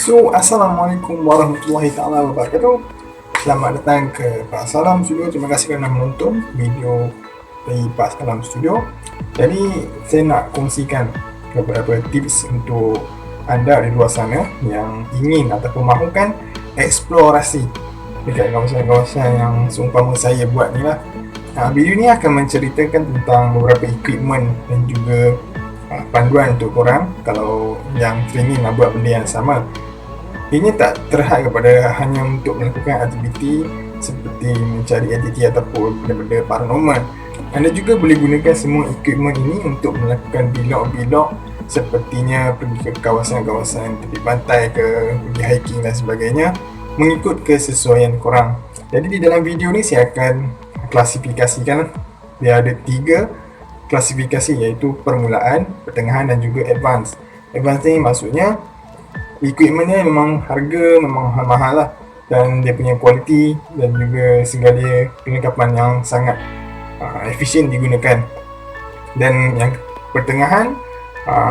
Assalamualaikum warahmatullahi taala wabarakatuh. Selamat datang ke Pak Salam Studio. Terima kasih kerana menonton video dari Pak Salam Studio. Jadi, saya nak kongsikan beberapa tips untuk anda di luar sana yang ingin ataupun mahukan eksplorasi dekat kawasan-kawasan yang seumpama saya buat ni lah. Video ni akan menceritakan tentang beberapa equipment dan juga panduan untuk korang kalau yang training nak buat benda yang sama. Ini tak terhad kepada hanya untuk melakukan aktiviti seperti mencari entiti ataupun benda-benda paranormal. Anda juga boleh gunakan semua equipment ini untuk melakukan vlog-vlog sepertinya pergi ke kawasan-kawasan tepi pantai ke, pergi hiking dan sebagainya mengikut kesesuaian korang. Jadi di dalam video ni saya akan klasifikasikan, dia ada 3 klasifikasi, iaitu permulaan, pertengahan dan juga advance. Advance ni maksudnya equipmentnya memang harga memang mahal lah, dan dia punya kualiti dan juga segala perlengkapan yang sangat efisien digunakan. Dan yang pertengahan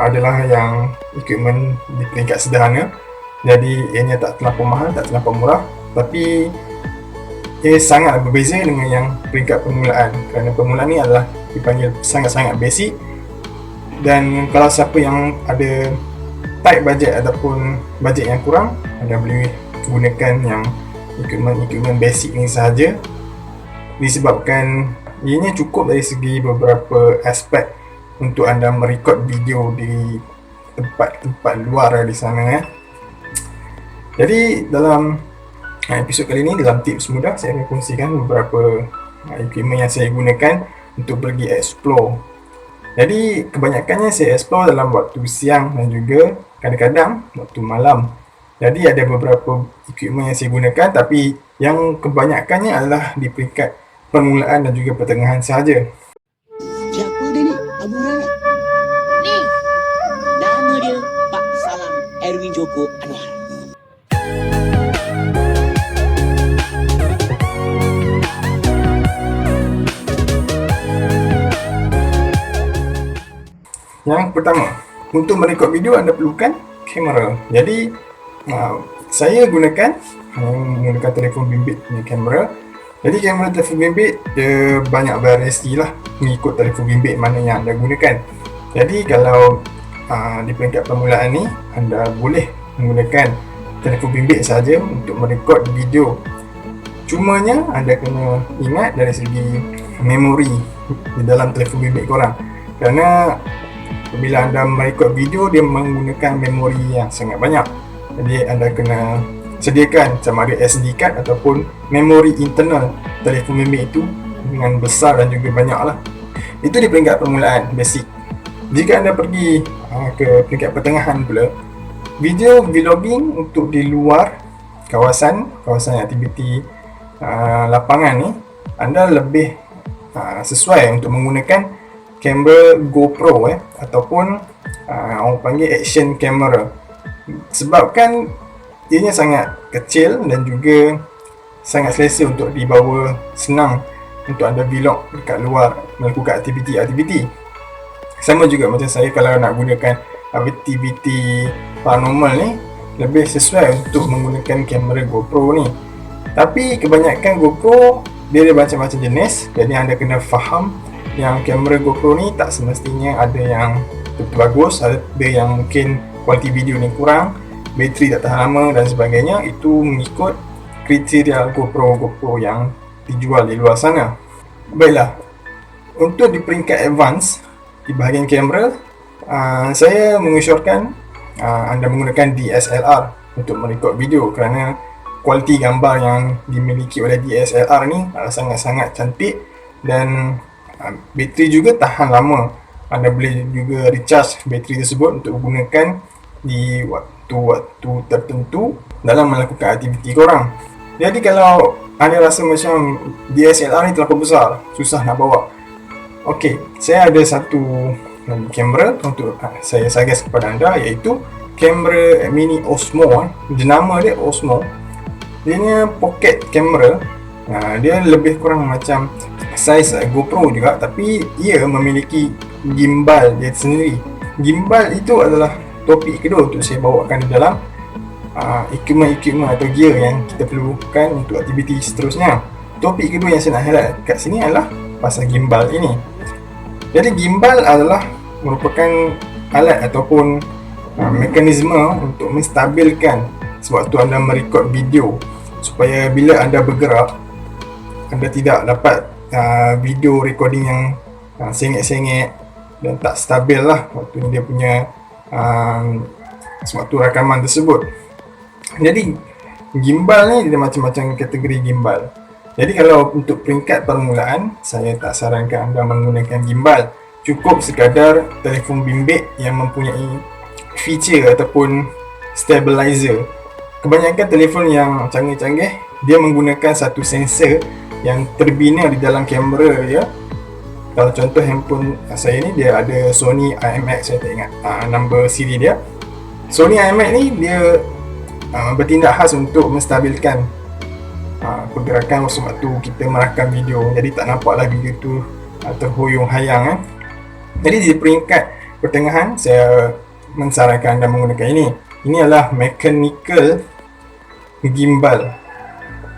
adalah yang equipment di peringkat sederhana, jadi ianya tak terlampau mahal, tak terlampau murah, tapi ia sangat berbeza dengan yang peringkat permulaan, kerana permulaan ni adalah dipanggil sangat-sangat basic. Dan kalau siapa yang ada tight budget ataupun budget yang kurang, anda boleh gunakan yang equipment basic ni sahaja, disebabkan ianya cukup dari segi beberapa aspek untuk anda merekod video di tempat-tempat luar di sana. Jadi dalam episod kali ini, dalam tips mudah, saya akan kongsikan beberapa equipment yang saya gunakan untuk pergi explore. Jadi kebanyakannya saya explore dalam waktu siang dan juga kadang-kadang waktu malam. Jadi ada beberapa equipment yang saya gunakan, tapi yang kebanyakannya adalah di peringkat permulaan dan juga pertengahan sahaja. Siapa dia ni? Abu Rana? Ni, Nama dia Pak Salam Erwin Joko Anwar. Yang pertama, untuk merekod video anda perlukan kamera. Jadi saya menggunakan telefon bimbit punya kamera. Jadi kamera telefon bimbit dia banyak variasi lah mengikut telefon bimbit mana yang anda gunakan. Jadi kalau di peringkat permulaan ni, anda boleh menggunakan telefon bimbit saja untuk merekod video. Cumanya anda kena ingat dari segi memori di dalam telefon bimbit korang, kerana bila anda merekod video, dia menggunakan memori yang sangat banyak. Jadi anda kena sediakan sama ada SD card ataupun memori internal telefon bimbit itu dengan besar dan juga banyak lah. Itu di peringkat permulaan, basic. Jika anda pergi ke peringkat pertengahan pula, video vlogging untuk di luar kawasan aktiviti lapangan ni, anda lebih sesuai untuk menggunakan kamera GoPro ataupun orang panggil action camera, sebabkan ianya sangat kecil dan juga sangat selesa untuk dibawa, senang untuk anda vlog dekat luar melakukan aktiviti-aktiviti. Sama juga macam saya, kalau nak gunakan aktiviti paranormal ni, lebih sesuai untuk menggunakan kamera GoPro ni. Tapi kebanyakan GoPro dia ada macam-macam jenis, jadi anda kena faham yang kamera GoPro ni tak semestinya ada yang bagus, ada yang mungkin kualiti video ni kurang, bateri tak tahan lama dan sebagainya. Itu mengikut kriteria GoPro yang dijual di luar sana. Baiklah, untuk di peringkat advance di bahagian kamera, saya mengesyorkan anda menggunakan DSLR untuk merekod video, kerana kualiti gambar yang dimiliki oleh DSLR ni sangat-sangat cantik dan bateri juga tahan lama. Anda boleh juga recharge bateri tersebut untuk gunakan di waktu-waktu tertentu dalam melakukan aktiviti korang. Jadi kalau anda rasa macam DSLR ni terlalu besar, susah nak bawa, okey, saya ada satu kamera untuk saya suggest kepada anda, iaitu kamera mini Osmo. Nama dia Osmo. Dia ni pocket kamera. Dia lebih kurang macam saiz GoPro juga, tapi ia memiliki gimbal dia sendiri. Gimbal itu adalah topik kedua untuk saya bawakan di dalam equipment atau gear yang kita perlukan untuk aktiviti seterusnya. Topik kedua yang saya nak highlight kat sini adalah pasal gimbal ini. Jadi gimbal adalah merupakan alat ataupun mekanisme untuk menstabilkan sewaktu anda merekod video, supaya bila anda bergerak, anda tidak dapat video recording yang sengit-sengit dan tak stabil lah waktu dia punya sewaktu rakaman tersebut. Jadi gimbal ni ada macam-macam kategori gimbal. Jadi kalau untuk peringkat permulaan, saya tak sarankan anda menggunakan gimbal. Cukup sekadar telefon bimbit yang mempunyai feature ataupun stabilizer. Kebanyakan telefon yang canggih-canggih, dia menggunakan satu sensor yang terbina di dalam kamera dia. Kalau contoh handphone saya ni, dia ada Sony IMX, saya tak ingat number siri dia. Sony IMX ni dia bertindak khas untuk menstabilkan pergerakan sewaktu kita merakam video. Jadi tak nampaklah video tu terhuyung-hayang. Jadi di peringkat pertengahan, saya mensarankan anda menggunakan ini. Ini adalah mechanical gimbal.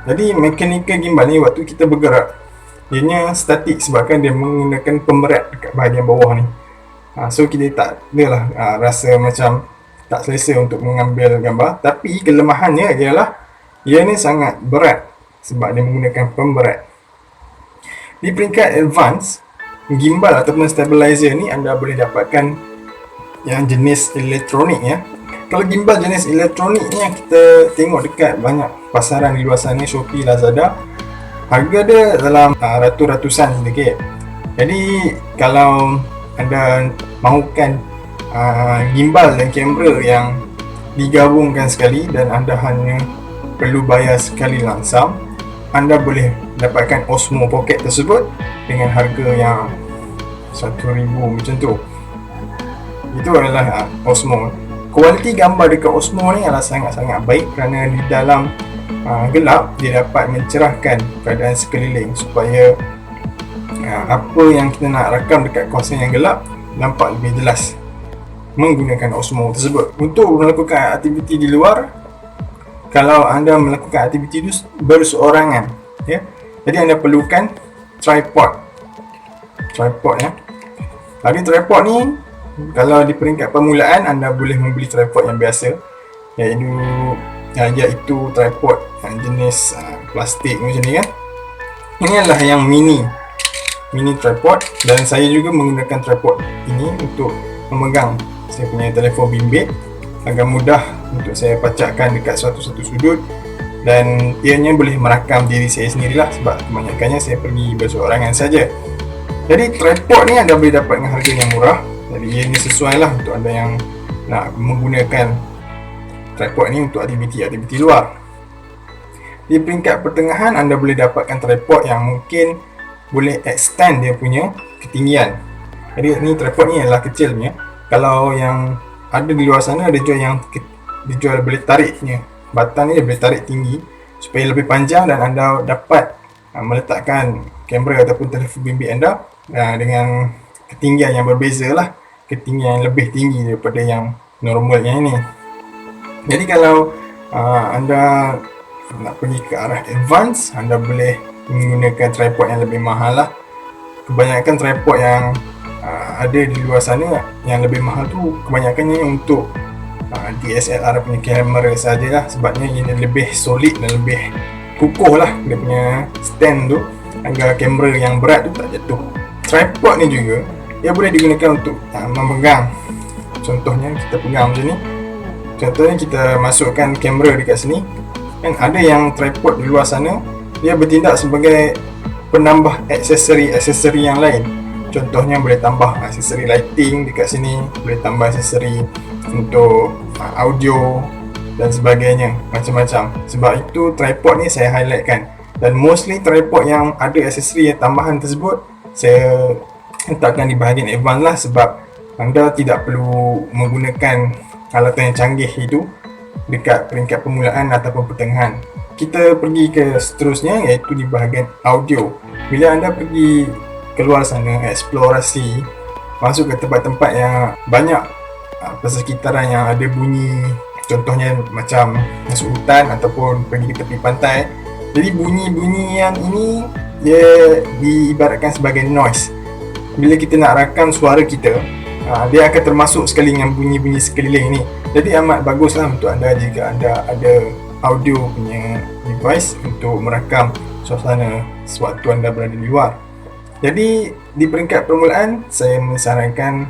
Jadi mechanical gimbal ni waktu kita bergerak, ianya statik sebabkan dia menggunakan pemberat dekat bahagian bawah ni. So kita tak adalah rasa macam tak selesa untuk mengambil gambar. Tapi kelemahannya ialah ia ni sangat berat sebab dia menggunakan pemberat. Di peringkat advance, gimbal ataupun stabilizer ni anda boleh dapatkan yang jenis elektronik ya. Kalau gimbal jenis elektronik ni yang kita tengok dekat banyak pasaran di luar sana, Shopee, Lazada, harga dia dalam ratus-ratusan ringgit. Jadi kalau anda mahukan gimbal dan kamera yang digabungkan sekali dan anda hanya perlu bayar sekali langsam, anda boleh dapatkan Osmo Pocket tersebut dengan harga yang 1,000 macam tu. Itu adalah Osmo. Kualiti gambar dekat Osmo ni adalah sangat-sangat baik kerana di dalam gelap dia dapat mencerahkan keadaan sekeliling supaya apa yang kita nak rakam dekat kawasan yang gelap nampak lebih jelas menggunakan Osmo tersebut. Untuk melakukan aktiviti di luar, kalau anda melakukan aktiviti itu berseorangan ya, jadi anda perlukan tripod ya. Jadi tripod ni, kalau di peringkat permulaan, anda boleh membeli tripod yang biasa, iaitu tripod yang jenis plastik macam ni kan. Ini adalah yang mini tripod, dan saya juga menggunakan tripod ini untuk memegang saya punya telefon bimbit agar mudah untuk saya pacakkan dekat satu sudut, dan ianya boleh merakam diri saya sendirilah sebab kebanyakannya saya pergi berseorangan saja. Jadi tripod ni anda boleh dapat dengan harga yang murah. Jadi ia ni sesuai lah untuk anda yang nak menggunakan tripod ni untuk aktiviti-aktiviti luar. Di peringkat pertengahan, anda boleh dapatkan tripod yang mungkin boleh extend dia punya ketinggian. Jadi ni tripod ni adalah kecil punya. Kalau yang ada di luar sana, ada jual yang dijual boleh tariknya. Batang ni dia boleh tarik tinggi supaya lebih panjang dan anda dapat meletakkan kamera ataupun telefon bimbit anda dengan ketinggian yang berbeza lah. Ketinggian yang lebih tinggi daripada yang normalnya ini. Jadi kalau anda nak pergi ke arah advance, anda boleh menggunakan tripod yang lebih mahal lah. Kebanyakan tripod yang ada di luar sana yang lebih mahal tu kebanyakannya untuk DSLR punya kamera sajalah, sebabnya ia lebih solid dan lebih kukuh lah dia punya stand tu agar kamera yang berat tu tak jatuh. Tripod ni juga ia boleh digunakan untuk memegang. Contohnya kita pegang macam ni. Contohnya kita masukkan kamera dekat sini, kan ada yang tripod di luar sana dia bertindak sebagai penambah aksesori yang lain. Contohnya boleh tambah aksesori lighting dekat sini, boleh tambah aksesori untuk audio dan sebagainya, macam-macam. Sebab itu tripod ni saya highlightkan, dan mostly tripod yang ada aksesori tambahan tersebut saya letakkan di bahagian advance lah, sebab anda tidak perlu menggunakan alatan yang canggih itu dekat peringkat permulaan ataupun pertengahan. Kita pergi ke seterusnya, iaitu di bahagian audio. Bila anda pergi keluar sana, eksplorasi, masuk ke tempat-tempat yang banyak persekitaran yang ada bunyi contohnya macam masuk hutan ataupun pergi ke tepi pantai. Jadi bunyi-bunyian ini dia diibaratkan sebagai noise. Bila kita nak rakam suara kita, dia akan termasuk sekali dengan bunyi-bunyi sekeliling ni. Jadi amat baguslah untuk anda jika anda ada audio punya device untuk merakam suasana sewaktu anda berada di luar. Jadi di peringkat permulaan, saya menyarankan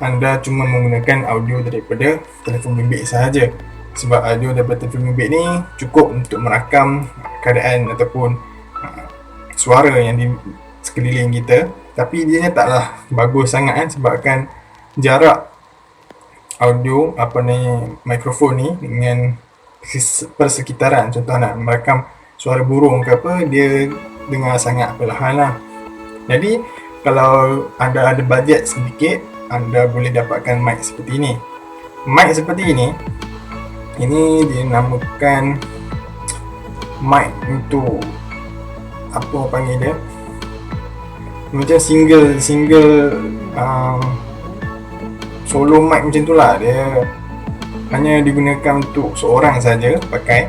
anda cuma menggunakan audio daripada telefon bimbit sahaja. Sebab audio daripada telefon bimbit ni cukup untuk merakam keadaan ataupun suara yang di sekeliling kita. Tapi dia taklah bagus sangat kan, sebabkan jarak audio mikrofon ni dengan persekitaran. Contoh nak merakam suara burung ke apa, dia dengar sangat perlahan lah. Jadi kalau anda ada bajet sedikit, anda boleh dapatkan mic seperti ini. Mic seperti ini dinamakan mic untuk apa panggil dia, macam single solo mic macam tu lah. Dia hanya digunakan untuk seorang saja pakai.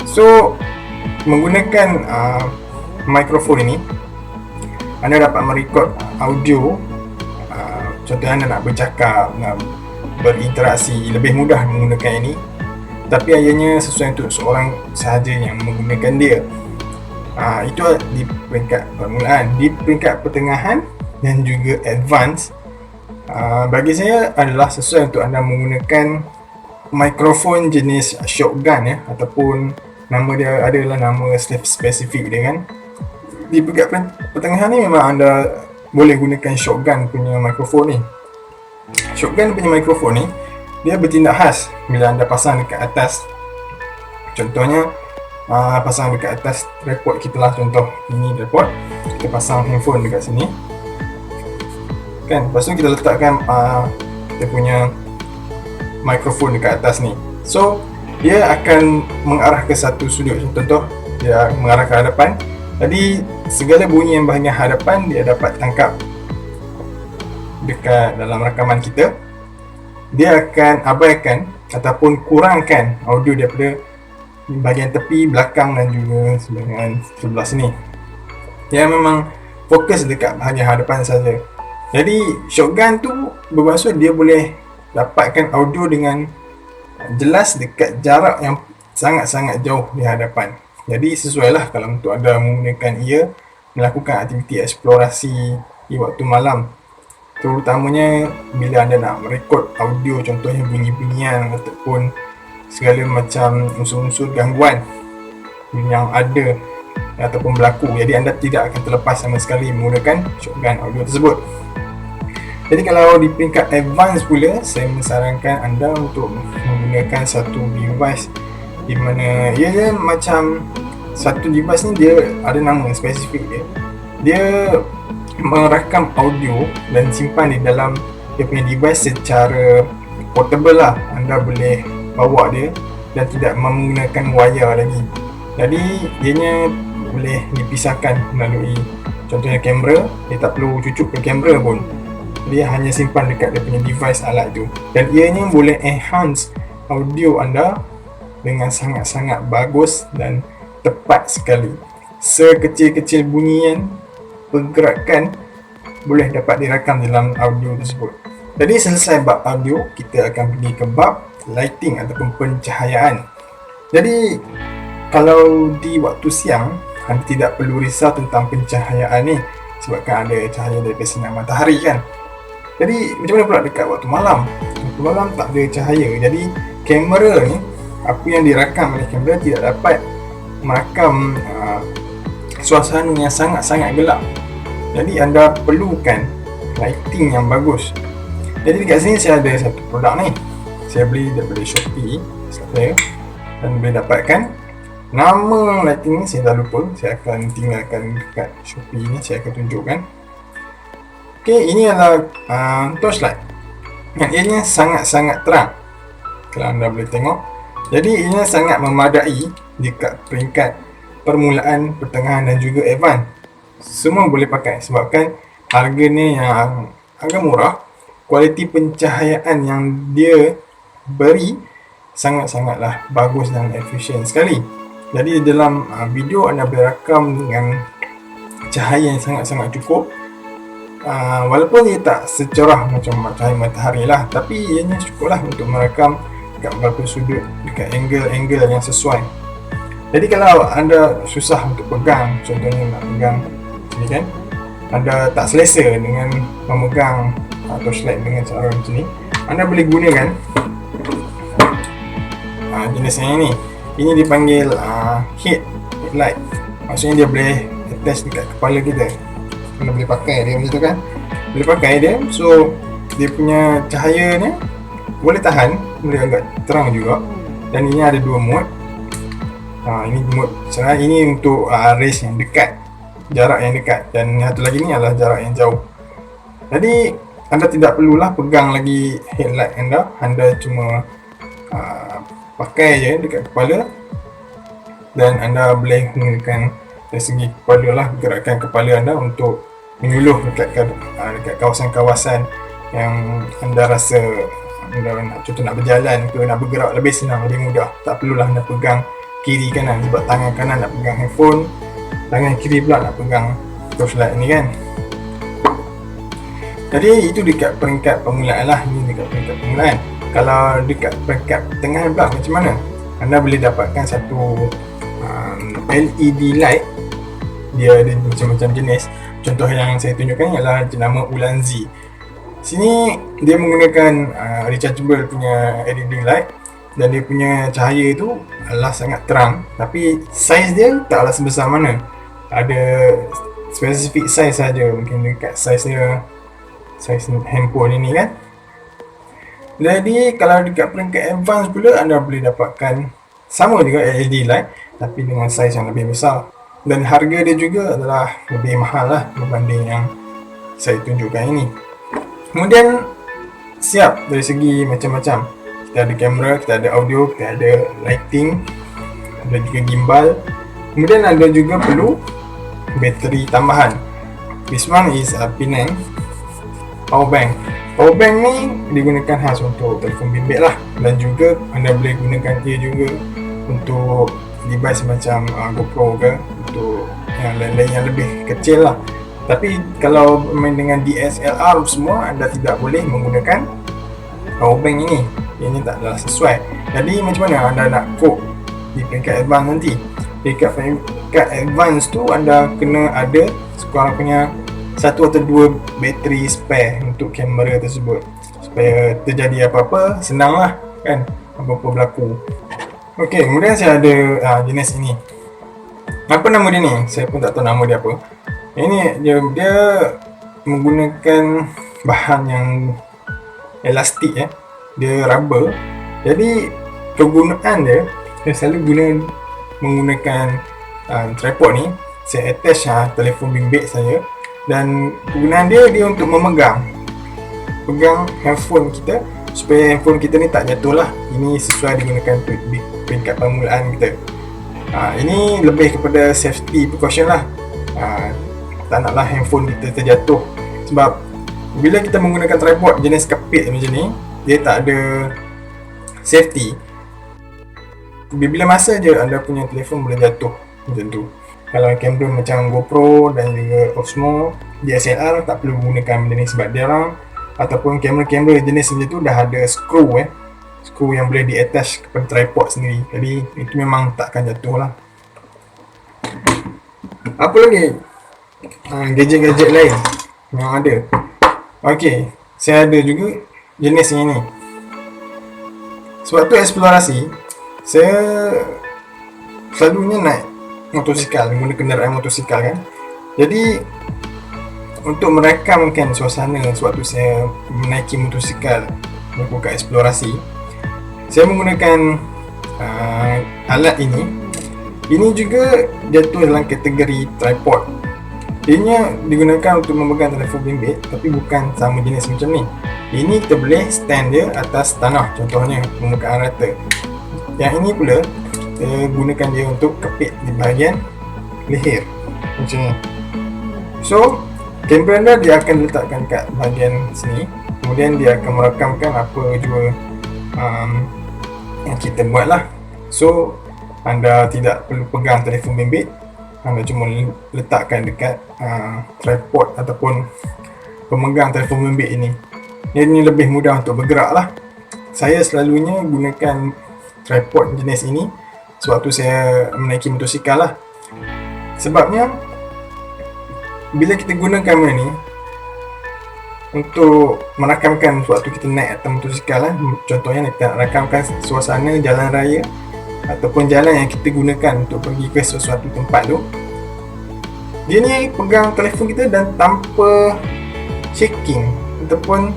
So menggunakan mikrofon ini, anda dapat merekod audio. Contohnya anda nak bercakap, nak berinteraksi, lebih mudah menggunakan ini. Tapi ianya sesuai untuk seorang sahaja yang menggunakan dia. Itu di peringkat permulaan. Di peringkat pertengahan dan juga advance, bagi saya adalah sesuai untuk anda menggunakan mikrofon jenis shotgun ataupun nama dia adalah nama spesifik dia kan. Di peringkat pertengahan ni memang anda boleh gunakan shotgun punya mikrofon ni. Shotgun punya mikrofon ni dia bertindak khas bila anda pasang dekat atas. Contohnya pasang dekat atas tripod kita lah. Contoh ini tripod, kita pasang handphone dekat sini kan, lepas tu kita letakkan kita punya mikrofon dekat atas ni. So dia akan mengarah ke satu sudut. Contoh dia mengarah ke hadapan, jadi segala bunyi yang bahagian hadapan dia dapat tangkap dekat dalam rakaman kita. Dia akan abaikan ataupun kurangkan audio daripada bahagian tepi, belakang dan juga sebelah sini. Dia memang fokus dekat bahagian hadapan saja. Jadi shotgun tu bermaksud dia boleh dapatkan audio dengan jelas dekat jarak yang sangat-sangat jauh di hadapan. Jadi sesuai lah kalau untuk anda menggunakan ia melakukan aktiviti eksplorasi di waktu malam, terutamanya bila anda nak merekod audio, contohnya bunyi-bunyian ataupun segala macam unsur-unsur gangguan yang ada ataupun berlaku. Jadi anda tidak akan terlepas sama sekali menggunakan shotgun audio tersebut. Jadi kalau di peringkat advance pula, saya menyarankan anda untuk menggunakan satu device di mana ia macam satu device ni dia ada nama spesifik dia. Dia merakam audio dan simpan di dalam dia punya device secara portable lah. Anda boleh bawa dia dan tidak menggunakan wire lagi. Jadi ianya boleh dipisahkan melalui contohnya kamera. Dia tak perlu cucuk ke kamera pun, dia hanya simpan dekat dia punya device alat tu, dan ianya boleh enhance audio anda dengan sangat-sangat bagus dan tepat sekali. Sekecil-kecil bunyian, pergerakan boleh dapat dirakam dalam audio tersebut. Jadi selesai bab audio, kita akan pergi ke bab lighting ataupun pencahayaan. Jadi kalau di waktu siang, anda tidak perlu risau tentang pencahayaan ni, sebabkan ada cahaya daripada sinar matahari kan. Jadi macam mana pula dekat waktu malam? Waktu malam tak ada cahaya, jadi kamera ni, apa yang dirakam oleh kamera tidak dapat merakam suasana yang sangat-sangat gelap. Jadi anda perlukan lighting yang bagus. Jadi dekat sini saya ada satu produk ni, saya beli daripada Shopee saya, dan boleh dapatkan. Nama lighting ni saya dah lupa, saya akan tinggalkan dekat Shopee ni, saya akan tunjukkan. Okey, ini adalah torchlight yang ianya sangat-sangat terang kalau anda boleh tengok. Jadi ianya sangat memadai dekat peringkat permulaan, pertengahan dan juga advance. Semua boleh pakai sebabkan harganya yang agak murah. Kualiti pencahayaan yang dia beri sangat-sangatlah bagus dan efisien sekali. Jadi dalam video anda boleh rakam dengan cahaya yang sangat-sangat cukup. Walaupun dia tak secerah macam cahaya matahari lah, tapi ianya cukup lah untuk merakam dekat beberapa sudut, dekat angle yang sesuai. Jadi kalau anda susah untuk pegang, contohnya nak pegang ni kan, anda tak selesa dengan memegang torchlight dengan cara macam ni, anda boleh gunakan jenis yang ni. Ini dipanggil headlight. Maksudnya dia boleh attach dekat kepala kita. Anda boleh pakai dia macam tu kan, boleh pakai dia, so dia punya cahaya ni boleh tahan, boleh agak terang juga. Dan ini ada dua mode. Ini mode sebenarnya ini untuk race yang dekat, jarak yang dekat, dan satu lagi ni adalah jarak yang jauh. Jadi anda tidak perlulah pegang lagi headlight anda cuma pakai je dekat kepala, dan anda boleh menggunakan dari segi kepala lah, gerakan kepala anda untuk menyuluh dekat kawasan-kawasan yang anda rasa anda contoh nak berjalan ke nak bergerak lebih senang, lebih mudah. Tak perlulah anda pegang kiri kanan, sebab tangan kanan nak pegang handphone, tangan kiri pula nak pegang torchlight ni kan. Jadi itu dekat peringkat permulaan lah. Ini dekat peringkat permulaan. Kalau dekat peringkat tengah pula macam mana? Anda boleh dapatkan satu LED light. Dia ada macam-macam jenis. Contoh yang saya tunjukkan ialah jenama Ulanzi. Sini dia menggunakan rechargeable punya LED light, dan dia punya cahaya tu adalah sangat terang, tapi saiz dia taklah sebesar mana. Ada spesifik saiz saja, mungkin dekat saiz handphone ini kan. Jadi kalau dekat peringkat advance pula, anda boleh dapatkan sama juga LED light tapi dengan saiz yang lebih besar, dan harga dia juga adalah lebih mahal lah berbanding yang saya tunjukkan ini. Kemudian siap dari segi macam-macam. Kita ada kamera, kita ada audio, kita ada lighting, ada juga gimbal. Kemudian ada juga perlu bateri tambahan. This one is a Penang power bank. Power bank ni digunakan khas untuk telefon bimbit lah, dan juga anda boleh gunakan dia juga untuk device macam GoPro ke, untuk yang lain-lain yang lebih kecil lah. Tapi kalau main dengan DSLR semua, anda tidak boleh menggunakan power bank ini. Ini taklah sesuai. Jadi macam mana anda nak cope di peringkat advance nanti? Peringkat advance tu anda kena ada sekurang-kurangnya 1 atau 2 bateri spare untuk kamera tersebut, supaya terjadi apa-apa senang lah kan, apa-apa berlaku. Okey, kemudian saya ada jenis ini. Apa nama dia ni? Saya pun tak tahu nama dia apa. Ini dia menggunakan bahan yang elastik ya. Dia rubber. Jadi kegunaan dia, saya selalu menggunakan tripod ni. Saya attach telefon bimbit saya, dan kegunaan dia untuk pegang handphone kita, supaya handphone kita ni tak jatuh lah. Ini sesuai digunakan untuk di peringkat permulaan kita. Ini lebih kepada safety precaution lah. Tak naklah handphone kita terjatuh, sebab bila kita menggunakan tripod jenis kapit macam ni, dia tak ada safety. Bila masa je anda punya telefon boleh jatuh macam tu. Kalau kamera macam GoPro dan juga Osmo, DSLR tak perlu menggunakan benda ni sebab dia orang, ataupun kamera-kamera jenis macam tu dah ada skru skru yang boleh di-attach kepada tripod sendiri. Jadi itu memang takkan jatuh lah. Apa lagi gadget-gadget lain yang ada? Okey, saya ada juga jenis yang ni. Sebab tu eksplorasi, saya selalunya naik motosikal, guna kenderaan motosikal kan. Jadi untuk merakamkan suasana sewaktu saya menaiki motosikal melakukan eksplorasi, saya menggunakan alat ini. Ini juga jatuh dalam kategori tripod. Ianya digunakan untuk memegang telefon bimbit, tapi bukan sama jenis macam ni. Ini kita boleh stand dia atas tanah, contohnya permukaan rata. Yang ini pula kita gunakan dia untuk kepit di bahagian leher macam ni. So kamera anda dia akan letakkan kat bahagian sini, kemudian dia akan merakamkan apa jua yang kita buat lah. So anda tidak perlu pegang telefon bimbit, anda cuma letakkan dekat tripod ataupun pemegang telefon bimbit ini. Ini lebih mudah untuk bergerak lah. Saya selalunya gunakan tripod jenis ini sewaktu saya menaiki motosikal lah. Sebabnya bila kita gunakan benda ni untuk merakamkan sewaktu kita naik atas motosikal lah, contohnya kita rakamkan suasana jalan raya ataupun jalan yang kita gunakan untuk pergi ke sesuatu tempat tu, dia ni pegang telefon kita dan tanpa shaking ataupun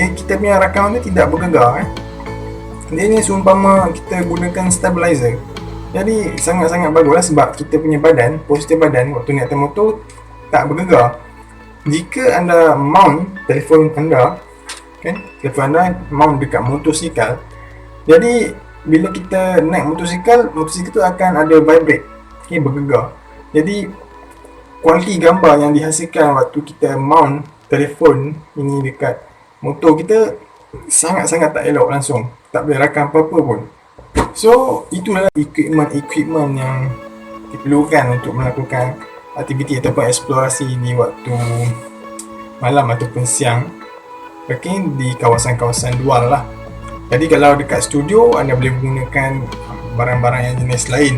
kita punya rakaman tu tidak bergegar. Dia ni seumpama kita gunakan stabilizer. Jadi sangat-sangat bagus lah, sebab kita punya badan, postur badan waktu naik atas motor tak bergegar. Jika anda mount telefon anda, kan, telefon anda mount dekat motosikal, jadi bila kita naik motosikal tu akan ada vibrate, okay, bergegar. Jadi kualiti gambar yang dihasilkan waktu kita mount telefon ini dekat motor kita sangat-sangat tak elok langsung, tak boleh rakam apa-apa pun. So itulah equipment yang diperlukan untuk melakukan aktiviti ataupun eksplorasi di waktu malam ataupun siang, okay, di kawasan-kawasan luar lah. Jadi kalau dekat studio anda boleh menggunakan barang-barang yang jenis lain.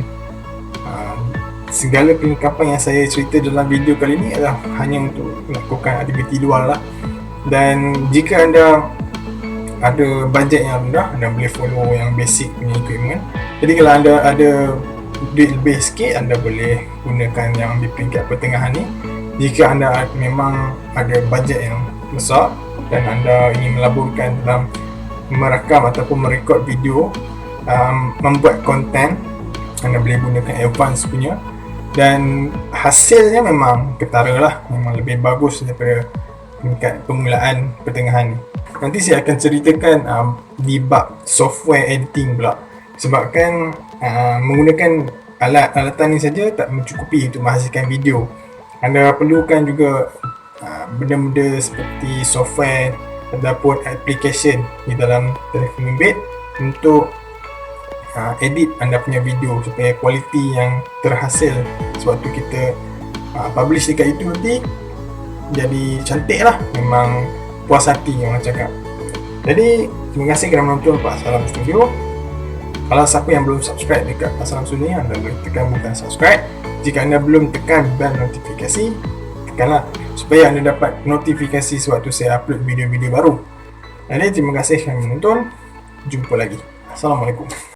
Segala perlengkapan yang saya cerita dalam video kali ini adalah hanya untuk melakukan aktiviti luar lah. Dan jika anda ada bajet yang rendah, anda boleh follow yang basic punya equipment. Jadi kalau anda ada duit lebih sikit, anda boleh gunakan yang di peringkat pertengahan ni. Jika anda memang ada bajet yang besar dan anda ingin melaburkan dalam merakam ataupun merekod video, membuat konten, anda boleh gunakan advance punya, dan hasilnya memang ketara lah, memang lebih bagus daripada peringkat permulaan pertengahan ni. Nanti saya akan ceritakan di bab software editing pula, sebabkan menggunakan alatan ni saja tak mencukupi untuk menghasilkan video. Anda perlukan juga benda-benda seperti software ataupun application di dalam telefon bimbit untuk edit anda punya video supaya kualiti yang terhasil sewaktu kita publish dekat itu nanti jadi cantik lah, memang puas hati orang cakap. Jadi terima kasih kerana menonton Pak Salam Studio. Kalau siapa yang belum subscribe dekat Pak Salam Studio ni, anda boleh tekan butang subscribe. Jika anda belum tekan bell notifikasi, tekanlah supaya anda dapat notifikasi sewaktu saya upload video-video baru. Jadi terima kasih kerana menonton. Jumpa lagi. Assalamualaikum.